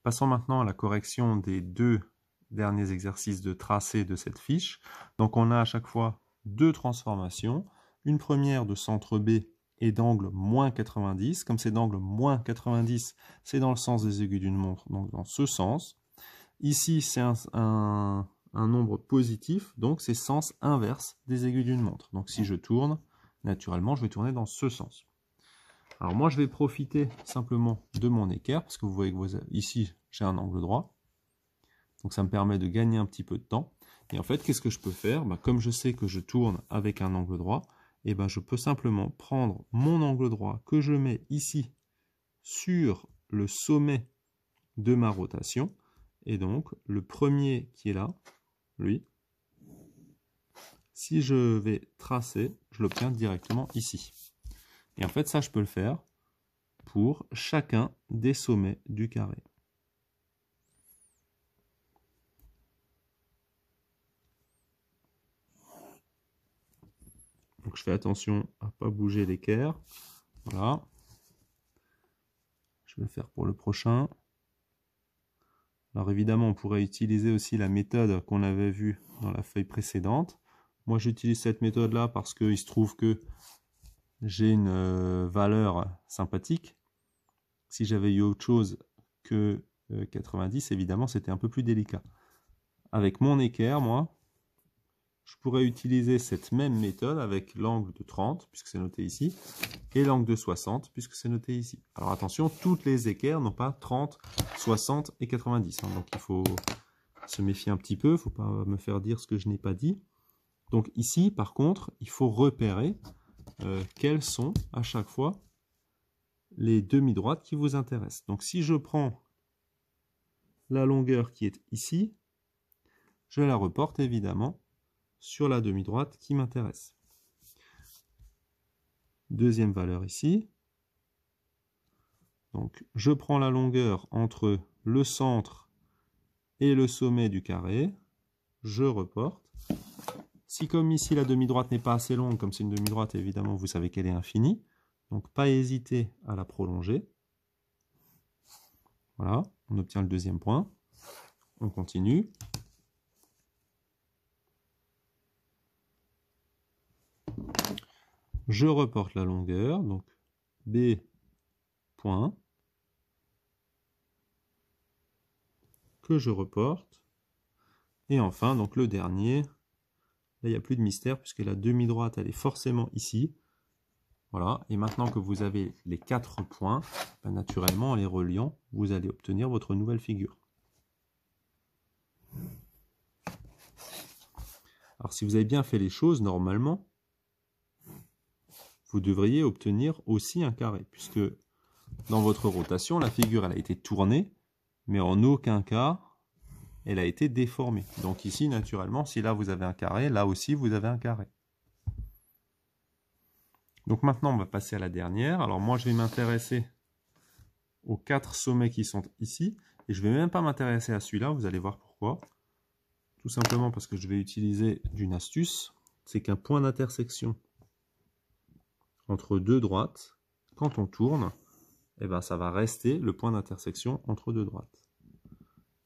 Passons maintenant à la correction des deux derniers exercices de tracé de cette fiche. Donc on a à chaque fois deux transformations. Une première de centre B et d'angle moins 90. Comme c'est d'angle moins 90, c'est dans le sens des aiguilles d'une montre, donc dans ce sens. Ici, c'est un nombre positif, donc c'est sens inverse des aiguilles d'une montre. Donc si je tourne, naturellement, je vais tourner dans ce sens. Alors moi, je vais profiter simplement de mon équerre, parce que vous voyez que ici, j'ai un angle droit. Donc ça me permet de gagner un petit peu de temps. Et en fait, qu'est-ce que je peux faire? Comme je sais que je tourne avec un angle droit, je peux simplement prendre mon angle droit que je mets ici sur le sommet de ma rotation. Et donc, le premier qui est là, lui, si je vais tracer, je l'obtiens directement ici. Et en fait, ça, je peux le faire pour chacun des sommets du carré. Donc, je fais attention à ne pas bouger l'équerre. Voilà. Je vais le faire pour le prochain. Alors évidemment, on pourrait utiliser aussi la méthode qu'on avait vue dans la feuille précédente. Moi, j'utilise cette méthode-là parce qu'il se trouve que j'ai une valeur sympathique. Si j'avais eu autre chose que 90, évidemment, c'était un peu plus délicat. Avec mon équerre, moi, je pourrais utiliser cette même méthode avec l'angle de 30, puisque c'est noté ici, et l'angle de 60, puisque c'est noté ici. Alors attention, toutes les équerres n'ont pas 30, 60 et 90. Donc il faut se méfier un petit peu, il ne faut pas me faire dire ce que je n'ai pas dit. Donc ici, par contre, il faut repérer quelles sont à chaque fois les demi-droites qui vous intéressent. Donc si je prends la longueur qui est ici, je la reporte évidemment sur la demi-droite qui m'intéresse. Deuxième valeur ici. Donc je prends la longueur entre le centre et le sommet du carré, je reporte. Si comme ici la demi-droite n'est pas assez longue, comme c'est une demi-droite, évidemment vous savez qu'elle est infinie, donc pas hésiter à la prolonger. Voilà, on obtient le deuxième point. On continue. Je reporte la longueur, donc B point, que je reporte. Et enfin, donc le dernier, là il n'y a plus de mystère puisque la demi-droite elle est forcément ici. Voilà, et maintenant que vous avez les 4 points, naturellement en les reliant, vous allez obtenir votre nouvelle figure. Alors si vous avez bien fait les choses, normalement, vous devriez obtenir aussi un carré, puisque dans votre rotation, la figure elle a été tournée, mais en aucun cas, elle a été déformée. Donc ici, naturellement, si là vous avez un carré, là aussi vous avez un carré. Donc maintenant, on va passer à la dernière. Alors moi, je vais m'intéresser aux 4 sommets qui sont ici, et je ne vais même pas m'intéresser à celui-là, vous allez voir pourquoi. Tout simplement parce que je vais utiliser une astuce, c'est qu'un point d'intersection entre deux droites, quand on tourne, ça va rester le point d'intersection entre deux droites.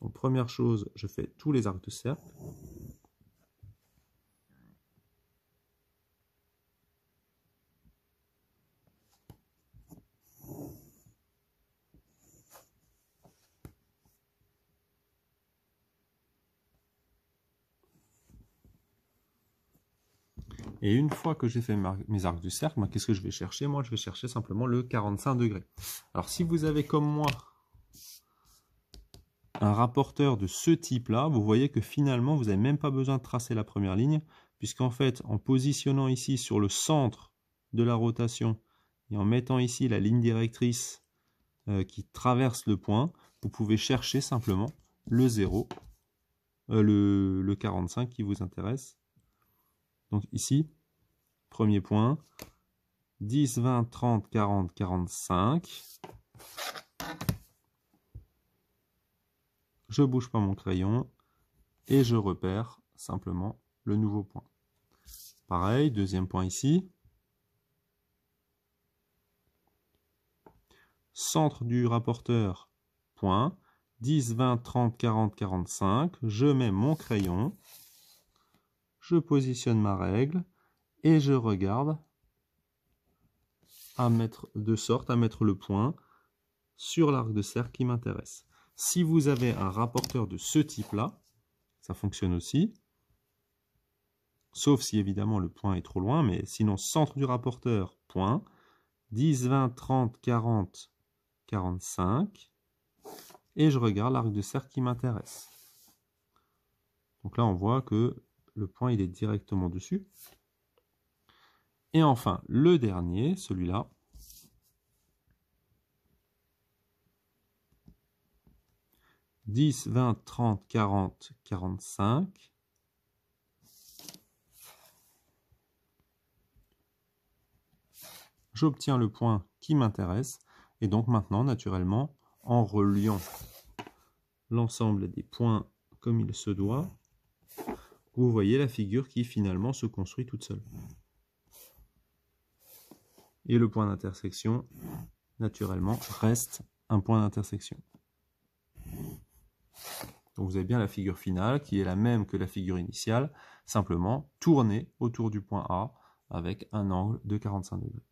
Donc première chose, je fais tous les arcs de cercle. Et une fois que j'ai fait mes arcs du cercle, qu'est-ce que je vais chercher? Moi, je vais chercher simplement le 45 degrés. Alors, si vous avez comme moi un rapporteur de ce type-là, vous voyez que finalement, vous n'avez même pas besoin de tracer la première ligne, puisqu'en fait, en positionnant ici sur le centre de la rotation et en mettant ici la ligne directrice qui traverse le point, vous pouvez chercher simplement le 0, le 45 qui vous intéresse. Donc ici, premier point, 10, 20, 30, 40, 45. Je ne bouge pas mon crayon et je repère simplement le nouveau point. Pareil, deuxième point ici. Centre du rapporteur, point. 10, 20, 30, 40, 45. Je mets mon crayon. Je positionne ma règle. Et je regarde de sorte à mettre le point sur l'arc de cercle qui m'intéresse. Si vous avez un rapporteur de ce type-là, ça fonctionne aussi. Sauf si évidemment le point est trop loin, mais sinon centre du rapporteur, point. 10, 20, 30, 40, 45. Et je regarde l'arc de cercle qui m'intéresse. Donc là, on voit que le point il est directement dessus. Et enfin, le dernier, celui-là. « 10, 20, 30, 40, 45. » J'obtiens le point qui m'intéresse. Et donc maintenant, naturellement, en reliant l'ensemble des points comme il se doit, vous voyez la figure qui finalement se construit toute seule. Et le point d'intersection, naturellement, reste un point d'intersection. Donc vous avez bien la figure finale qui est la même que la figure initiale, simplement tournée autour du point A avec un angle de 45 degrés.